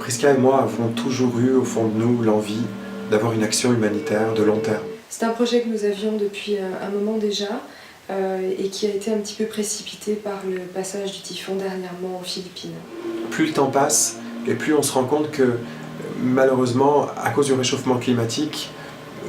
Priska et moi avons toujours eu au fond de nous l'envie d'avoir une action humanitaire de long terme. C'est un projet que nous avions depuis un moment déjà et qui a été un petit peu précipité par le passage du typhon dernièrement aux Philippines. Plus le temps passe et plus on se rend compte que malheureusement, à cause du réchauffement climatique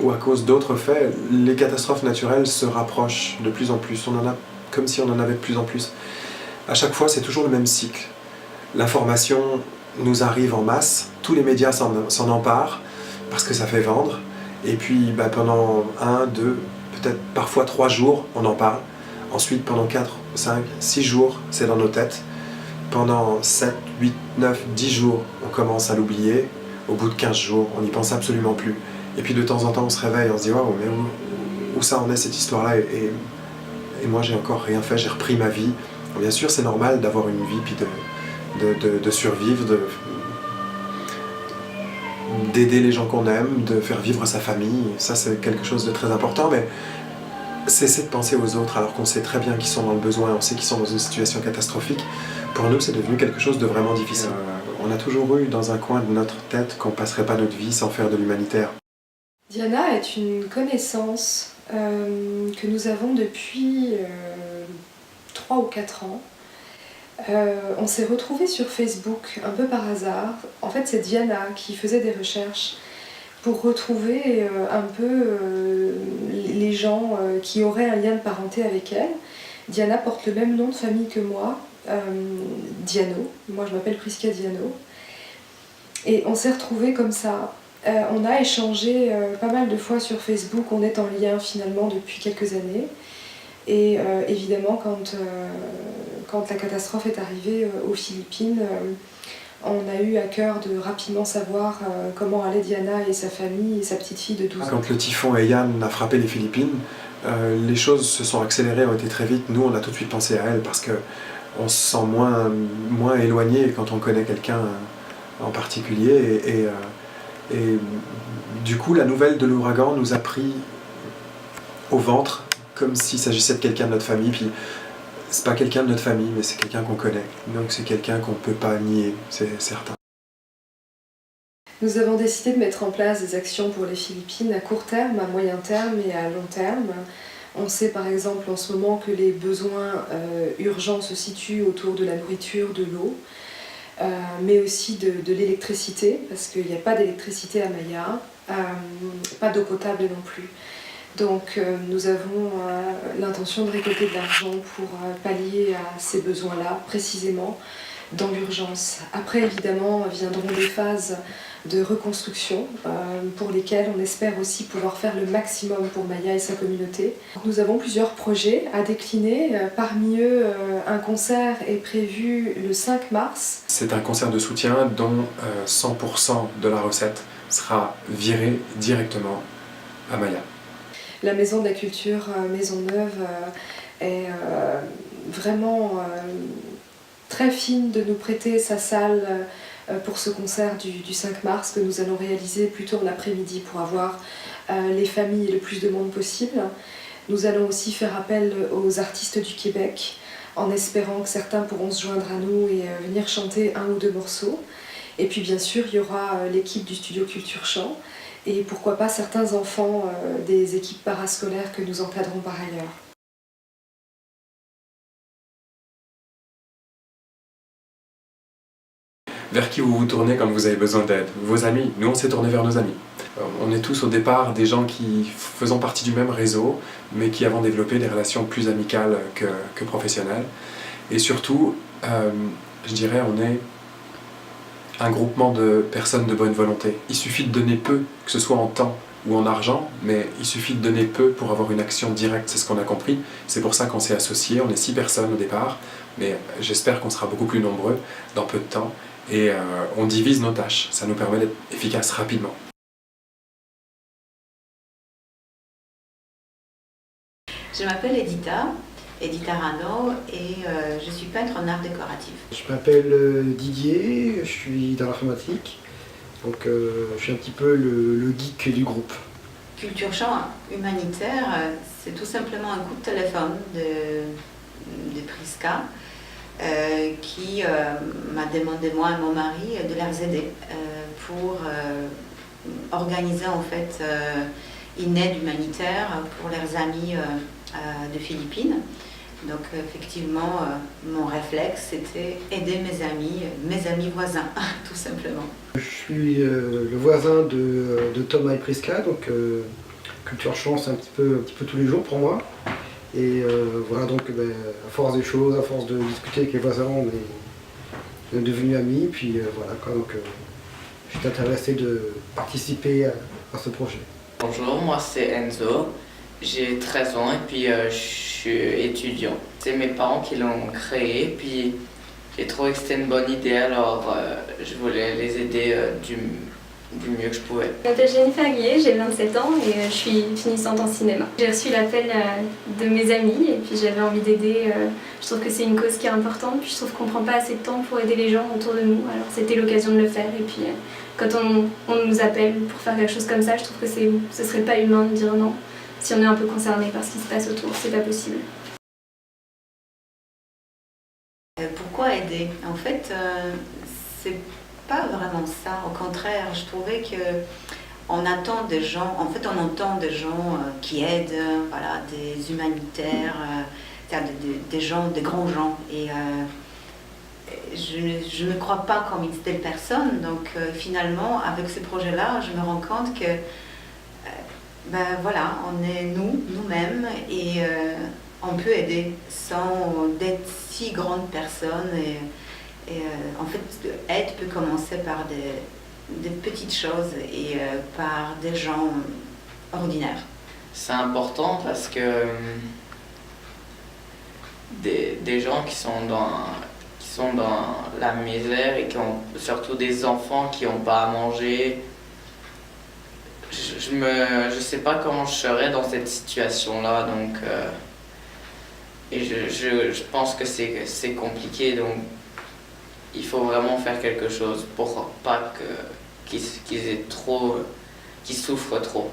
ou à cause d'autres faits, les catastrophes naturelles se rapprochent de plus en plus. On en a comme si on en avait de plus en plus. À chaque fois, c'est toujours le même cycle. L'information nous arrive en masse, tous les médias s'en emparent parce que ça fait vendre. Et puis pendant 1, 2, peut-être parfois 3 jours, on en parle. Ensuite, pendant 4, 5, 6 jours, c'est dans nos têtes. Pendant 7, 8, 9, 10 jours, on commence à l'oublier. Au bout de 15 jours, on n'y pense absolument plus. Et puis de temps en temps, on se réveille, on se dit « Waouh, mais où ça en est cette histoire-là » et moi, j'ai encore rien fait, j'ai repris ma vie. Bien sûr, c'est normal d'avoir une vie, puis de survivre, d'aider les gens qu'on aime, de faire vivre sa famille. Ça, c'est quelque chose de très important, mais cesser de penser aux autres alors qu'on sait très bien qu'ils sont dans le besoin, on sait qu'ils sont dans une situation catastrophique. Pour nous, c'est devenu quelque chose de vraiment difficile. On a toujours eu dans un coin de notre tête qu'on ne passerait pas notre vie sans faire de l'humanitaire. Diana est une connaissance que nous avons depuis 3 ou 4 ans. On s'est retrouvés sur Facebook un peu par hasard. En fait, c'est Diana qui faisait des recherches pour retrouver un peu les gens qui auraient un lien de parenté avec elle. Diana porte le même nom de famille que moi, Diano. Moi, je m'appelle Priska Diano. Et on s'est retrouvés comme ça. On a échangé pas mal de fois sur Facebook. On est en lien finalement depuis quelques années. Et évidemment, quand la catastrophe est arrivée aux Philippines, on a eu à cœur de rapidement savoir comment allaient Diana et sa famille et sa petite fille de 12 ans. Quand le typhon Haiyan a frappé les Philippines, les choses se sont accélérées, ont été très vite. Nous, on a tout de suite pensé à elle parce qu'on se sent moins éloigné quand on connaît quelqu'un en particulier. Et du coup, la nouvelle de l'ouragan nous a pris au ventre comme s'il s'agissait de quelqu'un de notre famille. Puis c'est pas quelqu'un de notre famille, mais c'est quelqu'un qu'on connaît. Donc c'est quelqu'un qu'on ne peut pas nier, c'est certain. Nous avons décidé de mettre en place des actions pour les Philippines à court terme, à moyen terme et à long terme. On sait par exemple en ce moment que les besoins urgents se situent autour de la nourriture, de l'eau, mais aussi de l'électricité, parce qu'il n'y a pas d'électricité à Maya, pas d'eau potable non plus. Donc nous avons l'intention de récolter de l'argent pour pallier à ces besoins-là, précisément, dans l'urgence. Après, évidemment, viendront des phases de reconstruction pour lesquelles on espère aussi pouvoir faire le maximum pour Maya et sa communauté. Nous avons plusieurs projets à décliner. Parmi eux, un concert est prévu le 5 mars. C'est un concert de soutien dont 100% de la recette sera virée directement à Maya. La Maison de la Culture Maisonneuve est vraiment très fine de nous prêter sa salle pour ce concert du 5 mars que nous allons réaliser plutôt en après-midi pour avoir les familles et le plus de monde possible. Nous allons aussi faire appel aux artistes du Québec en espérant que certains pourront se joindre à nous et venir chanter 1 ou 2 morceaux. Et puis bien sûr, il y aura l'équipe du studio Culture Chant et pourquoi pas certains enfants des équipes parascolaires que nous encadrons par ailleurs. Vers qui vous vous tournez quand vous avez besoin d'aide? Vos amis. Nous, on s'est tourné vers nos amis. On est tous au départ des gens qui faisons partie du même réseau, mais qui avons développé des relations plus amicales que professionnelles. Et surtout, je dirais, on est un groupement de personnes de bonne volonté. Il suffit de donner peu, que ce soit en temps ou en argent, mais il suffit de donner peu pour avoir une action directe, c'est ce qu'on a compris. C'est pour ça qu'on s'est associés, on est 6 personnes au départ, mais j'espère qu'on sera beaucoup plus nombreux dans peu de temps. Et on divise nos tâches, ça nous permet d'être efficaces rapidement. Je m'appelle Edita Rano, et je suis peintre en art décoratif. Je m'appelle Didier, je suis dans l'informatique, donc je suis un petit peu le geek du groupe. Culture Chant humanitaire, c'est tout simplement un coup de téléphone de Priska qui m'a demandé, moi et mon mari, de les aider pour organiser en fait une aide humanitaire pour leurs amis de Philippines. Donc effectivement, mon réflexe c'était aider mes amis voisins, tout simplement. Je suis le voisin de Thomas et Prisca, donc Culture Champ c'est un petit peu tous les jours pour moi. Et voilà, donc à force des choses, à force de discuter avec les voisins, on est devenus amis. Puis voilà, quoi, donc je suis intéressé de participer à ce projet. Bonjour, moi c'est Enzo, j'ai 13 ans et puis je suis étudiant. C'est mes parents qui l'ont créé, puis j'ai trouvé que c'était une bonne idée, alors je voulais les aider du mieux que je pouvais. Je m'appelle Jennifer Guillet, j'ai 27 ans et je suis finissante en cinéma. J'ai reçu l'appel de mes amis et puis j'avais envie d'aider. Je trouve que c'est une cause qui est importante, puis je trouve qu'on ne prend pas assez de temps pour aider les gens autour de nous. Alors c'était l'occasion de le faire et puis quand on nous appelle pour faire quelque chose comme ça, je trouve que ce serait pas humain de dire non si on est un peu concerné par ce qui se passe autour, c'est pas possible. Pourquoi aider? En fait, c'est pas vraiment ça. Au contraire, je trouvais que on attend des gens. En fait, on entend des gens qui aident, voilà, des humanitaires, des gens, des grands gens. Et je ne crois pas comme une telle personne. Donc, finalement, avec ce projet-là, je me rends compte que, voilà, on est nous-mêmes, et on peut aider sans d'être si grande personne. Et en fait, l'aide peut commencer par des petites choses et par des gens ordinaires. C'est important parce que des gens qui sont dans la misère et qui ont surtout des enfants qui n'ont pas à manger, je sais pas comment je serais dans cette situation-là, donc et je pense que c'est compliqué, donc il faut vraiment faire quelque chose pour pas qu'ils souffrent trop.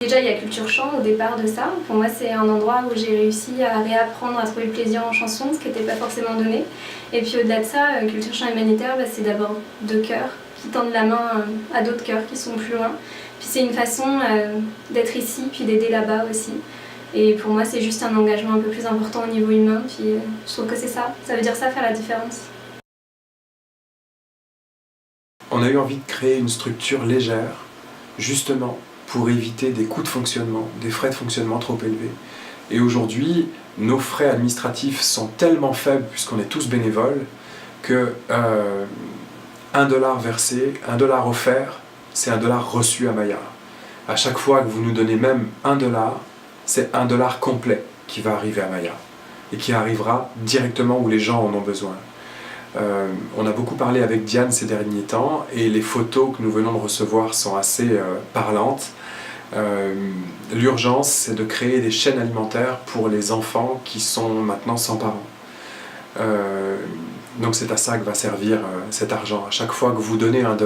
Déjà, il y a Culture Champ au départ de ça. Pour moi, c'est un endroit où j'ai réussi à réapprendre à trouver le plaisir en chanson, ce qui n'était pas forcément donné. Et puis au-delà de ça, Culture Champ humanitaire, c'est d'abord deux cœurs qui tendent la main à d'autres cœurs qui sont plus loin. Puis c'est une façon d'être ici, puis d'aider là-bas aussi. Et pour moi, c'est juste un engagement un peu plus important au niveau humain. Puis je trouve que c'est ça. Ça veut dire ça, faire la différence. On a eu envie de créer une structure légère, justement, pour éviter des coûts de fonctionnement, des frais de fonctionnement trop élevés. Et aujourd'hui, nos frais administratifs sont tellement faibles, puisqu'on est tous bénévoles, que $1 versé, $1 offert, c'est $1 reçu à Maya. À chaque fois que vous nous donnez même $1, c'est $1 complet qui va arriver à Maya et qui arrivera directement où les gens en ont besoin. On a beaucoup parlé avec Diane ces derniers temps et les photos que nous venons de recevoir sont assez parlantes. L'urgence, c'est de créer des chaînes alimentaires pour les enfants qui sont maintenant sans parents. Donc c'est à ça que va servir cet argent. À chaque fois que vous donnez $1,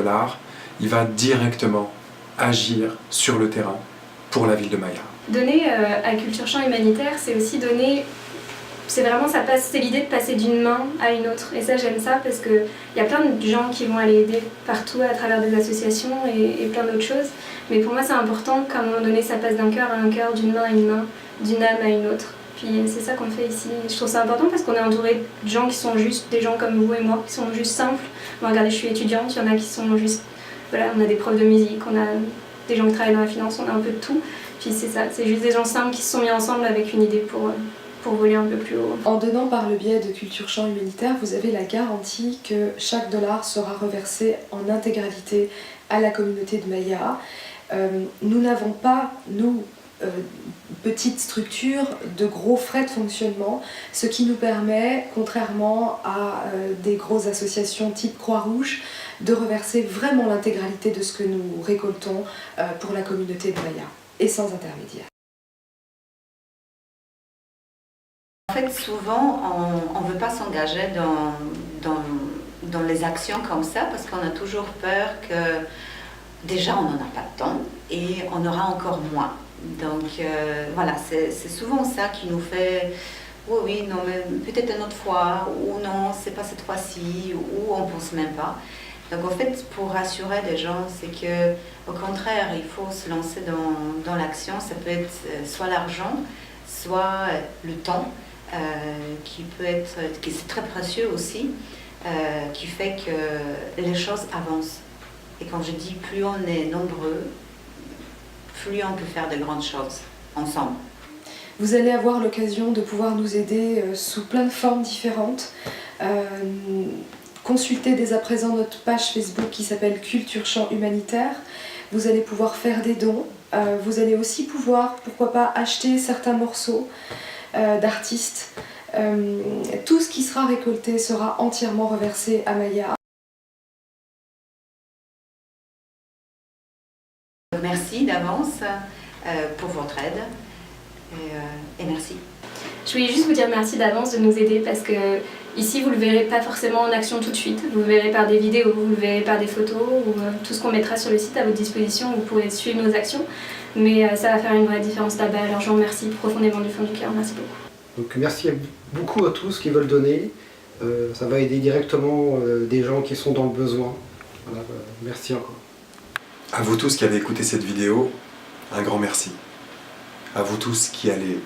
il va directement agir sur le terrain pour la ville de Maya. Donner à Culture Champ humanitaire, c'est aussi donner... C'est l'idée de passer d'une main à une autre. Et ça, j'aime ça parce qu'il y a plein de gens qui vont aller aider partout à travers des associations et plein d'autres choses. Mais pour moi, c'est important qu'à un moment donné, ça passe d'un cœur à un cœur, d'une main à une main, d'une âme à une autre. Puis c'est ça qu'on fait ici. Et je trouve ça important parce qu'on est entouré de gens qui sont juste des gens comme vous et moi, qui sont juste simples. Bon, regardez, je suis étudiante, il y en a qui sont juste... Voilà, on a des profs de musique, on a des gens qui travaillent dans la finance, on a un peu de tout. Puis c'est ça, c'est juste des gens simples qui se sont mis ensemble avec une idée pour voler un peu plus haut. En donnant par le biais de Culture Champ humanitaire, vous avez la garantie que chaque $1 sera reversé en intégralité à la communauté de Maya. Nous n'avons pas, nous, petite structure, de gros frais de fonctionnement, ce qui nous permet, contrairement à des grosses associations type Croix-Rouge, de reverser vraiment l'intégralité de ce que nous récoltons pour la communauté de Maya, et sans intermédiaire. En fait, souvent, on ne veut pas s'engager dans les actions comme ça parce qu'on a toujours peur que déjà on n'en a pas de temps et on aura encore moins. Donc voilà, c'est souvent ça qui nous fait oui, oui, non, mais peut-être une autre fois, ou non, c'est pas cette fois-ci, ou on pense même pas. Donc en fait, pour rassurer les gens, c'est que au contraire, il faut se lancer dans l'action. Ça peut être soit l'argent, soit le temps, qui peut être, qui c'est très précieux aussi, qui fait que les choses avancent. Et quand je dis plus on est nombreux, plus on peut faire de grandes choses ensemble. Vous allez avoir l'occasion de pouvoir nous aider sous plein de formes différentes. Consultez dès à présent notre page Facebook qui s'appelle Culture Chant Humanitaire. Vous allez pouvoir faire des dons. Vous allez aussi pouvoir, pourquoi pas, acheter certains morceaux d'artistes. Tout ce qui sera récolté sera entièrement reversé à Maya. Merci d'avance pour votre aide et merci. Je voulais juste vous dire merci d'avance de nous aider parce que ici vous le verrez pas forcément en action tout de suite. Vous le verrez par des vidéos, vous le verrez par des photos ou tout ce qu'on mettra sur le site à votre disposition. Vous pourrez suivre nos actions, mais ça va faire une vraie différence là-bas. Alors je vous remercie profondément du fond du cœur. Merci beaucoup. Donc merci beaucoup à tous qui veulent donner. Ça va aider directement des gens qui sont dans le besoin. Voilà, merci encore. À vous tous qui avez écouté cette vidéo, un grand merci. À vous tous qui allez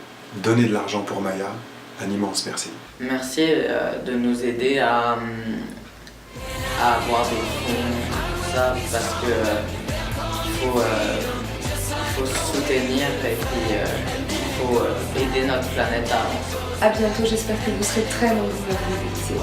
donner de l'argent pour Maya, un immense merci. Merci de nous aider à avoir des fonds, tout ça, parce que il faut soutenir et puis il faut aider notre planète à avancer. À bientôt, j'espère que vous serez très nombreux à vous mobiliser.